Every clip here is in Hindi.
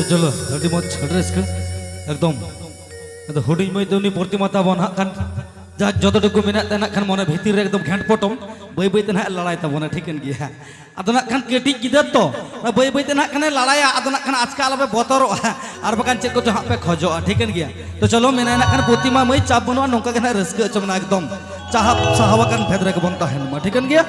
चलो अभी मज रस्क एकदम हुडिंग मई तो प्रतिमा ताबन हान जा जतटुकु मेना खान मन भीतर एकदम घेंट पटम बै बैते ना लड़ाई ताबना ठीकन गया अद खान कटिज गिदर तो बै बैते ना लड़ाया अद खान आजकल आलपे बतर और बकान चेक को हाँ पे खजो ठीकन गया तो चलो मेना खान प्रतिमा मई चाप बनवा नौका के रस्क अचमना एकदम चाहब साहबान भेद रे बन तहन ठीकन गया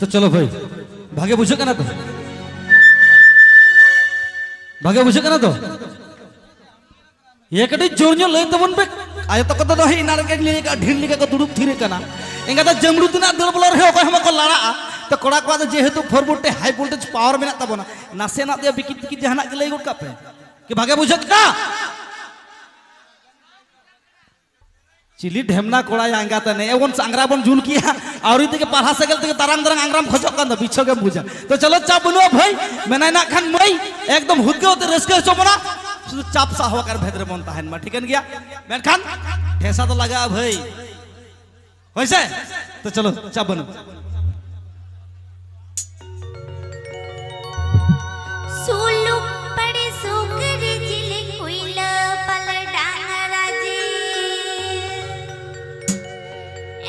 तो चलो भाई भागे बुझे ना तो भागे बुझे ना तो ये कटी जोर जो लय तबन पे आय तो कतो दही नार के लिए का ढील लिका को दुड़ुप थिरे कना एंगा तो जमरू तना दल बलर हे को हम को लड़ा तो कोड़ा को जेहेतु 4 वोल्टेज हाई वोल्टेज पावर में तबना नासे ना दे बिकिट की जहाना के लय गुड का पे कि भागे बुझत का चिली ढेमना कोड़ा आंगा तने एवन सांगरा बन झुल किया और इते के पाला सगल ते तारांग दरंग आंगराम खजक का बिछो के बुझा तो चलो चाप बनो भाई मेना ना खान मई एकदम हुद के होते रसके चोमना शुद्ध चाप सा होकर भेदरे बनता है मा ठीकन गया मैं खान ठेसा तो लगा भाई वैसे तो चलो चाप बनो सोलू पड़े सोकर जिले कोइला पल डांगरा जी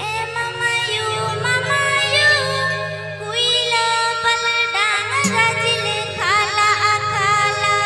ए ममायू कोइला पल डांगरा जिले खाला खाला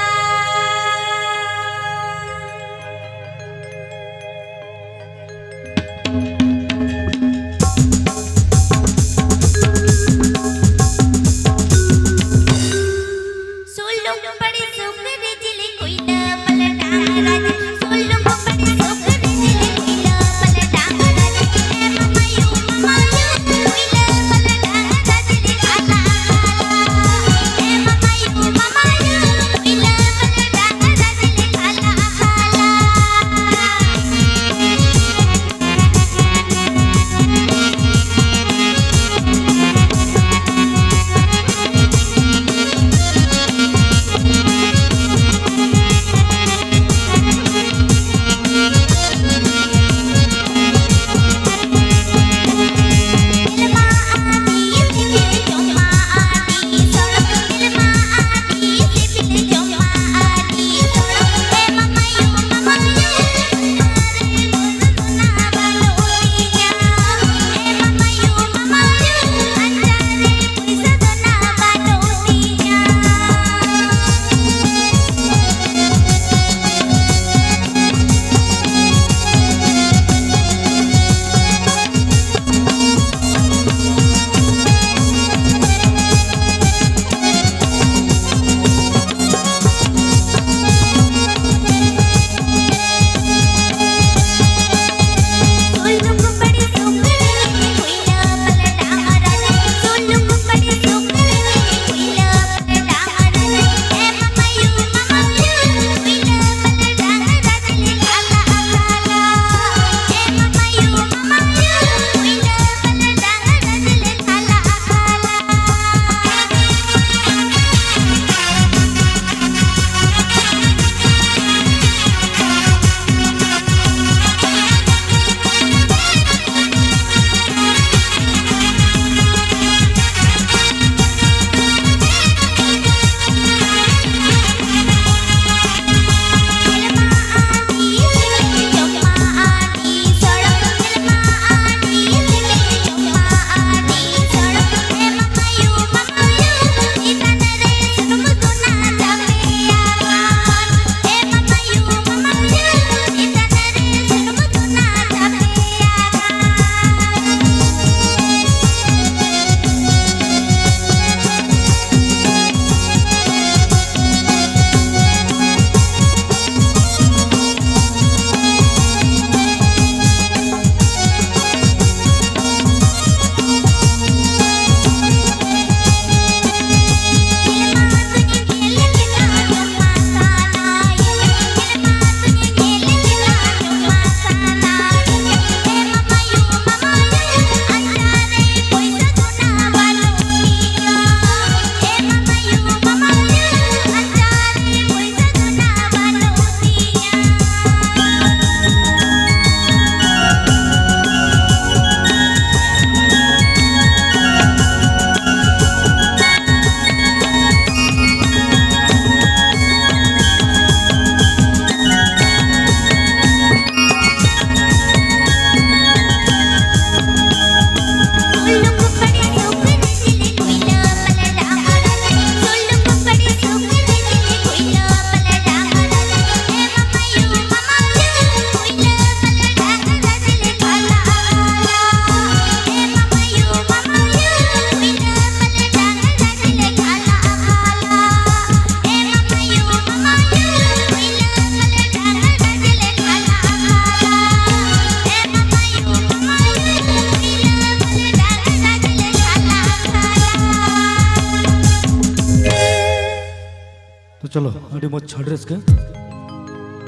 तो चलो अभी मज छाड़रेस के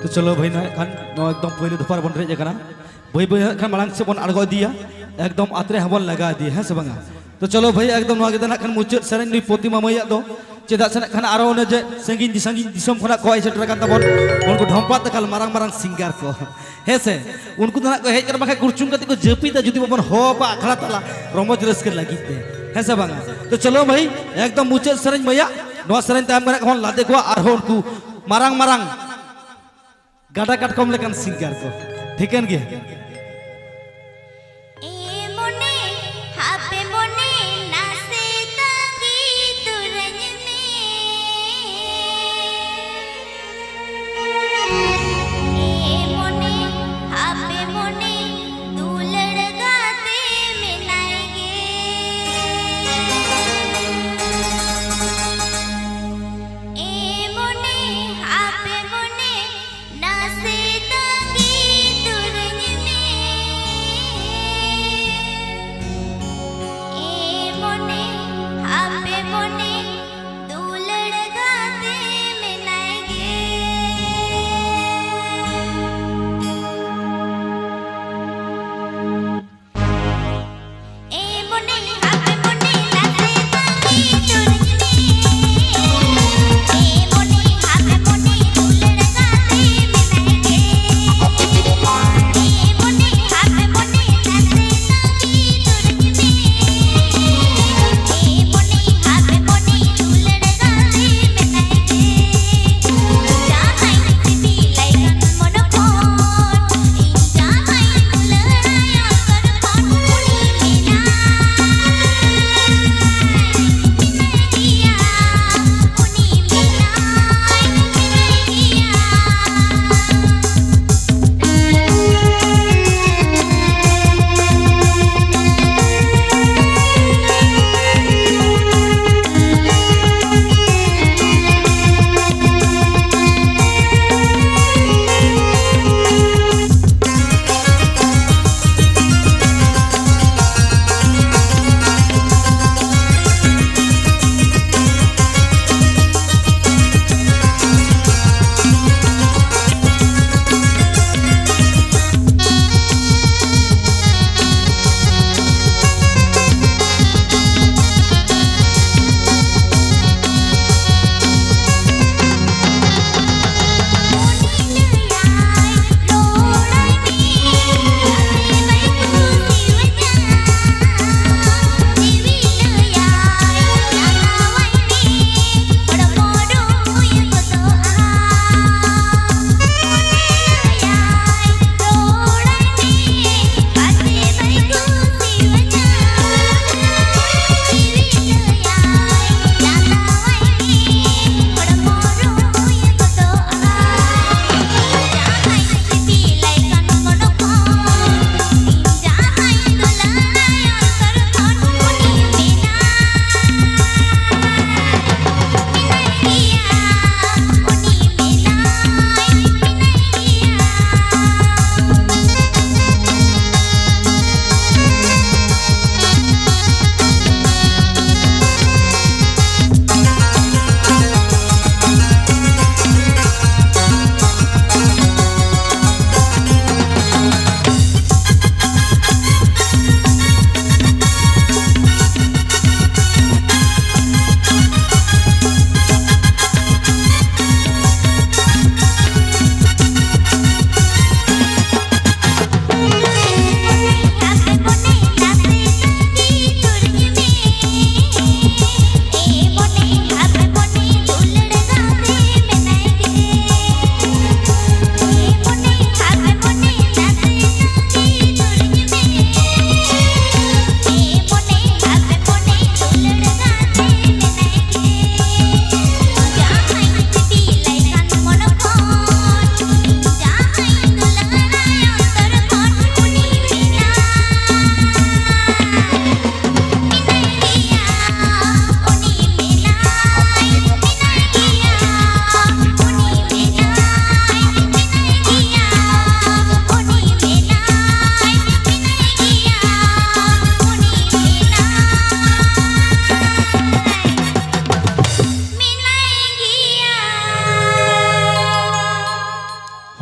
तो चलो भाई ना खान एकदम पहले दोपहर बन रेज करना भाई भाई खान मांग से बन अड़गो दिया एकदम आतरे हबन लगा दिए हैं से बंगा तो चलो भाई एकदम ना खान मुचाद सेरेन नुई प्रतिमा मैया दो चेदा से खान आरो ने जे संगीन दिसम खना को सेटर कान तबन उनको ढम्पा तकाल मारंग मारंग सिंगार को हे से उनको ना को हेज कर बाखे कुरचुम कति को जपीता जुदी बबन हो बा अखड़ा तला रमज रस्के लागिते हे से बंगा तो चलो भाई एकदम मुचाद सेरेन मैया नवा सेरेन ताम कना खन लादे को आरो उनको मारंग मारंग गाडा काटकम लेकिन सिंगार को ठीकन गया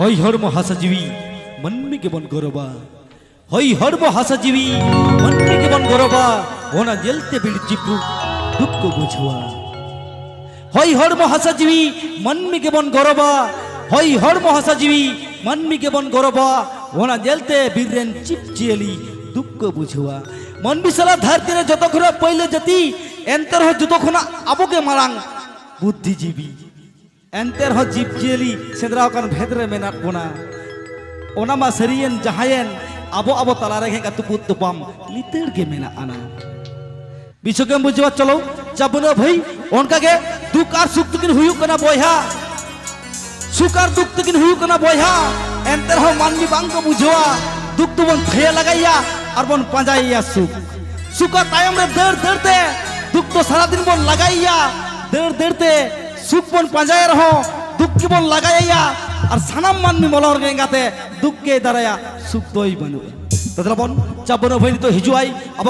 हई हड़मो हासा जीवी मन्मी के बन गौरबा हई हड़मो हासा जीवी मन्मी के बन गौरबा ओना जेलते बिड़ चिपू दुख को बुझवा हई हड़मो हासा जीवी मन्मी के बन गौरबा हई हड़मो हासा जीवी मन्मी के बन गौरबा ओना जेलते बिरेन चिप चियली दुख को बुझवा मन बिसला धरती रे जतखना पहिले जति एंतर हो जतखना आबो के मारांग बुद्धिजीवी एंतर हो जीव जियली सेंद्रा कान भेदरे मेनात बोना ओना मा सरियन जहायन आबो आबो तला रे हेगा तुपुत तुपाम लितेर के मेना आना बिसो के बुझवा चलो जबना भाई ओनका के दुख आर सुख तकिन हुयु कना बोया सुख आर दुख तकिन हुयु कना बोया एंतर हो मानवी बांग को बुझवा दुख तो बन थे लगाइया और बन पांजाइया सुख सुख तायम रे दर दरते दुख तो सारा दिन बन लगाइया दर दरते सुख बन पांजाय रहो दुख की बन लगाइया और सानाम मानवी मलर गेंगाते दुख के दराया सुख दोई बनु तदरा बन चाबनो भई तो हिजुआई अब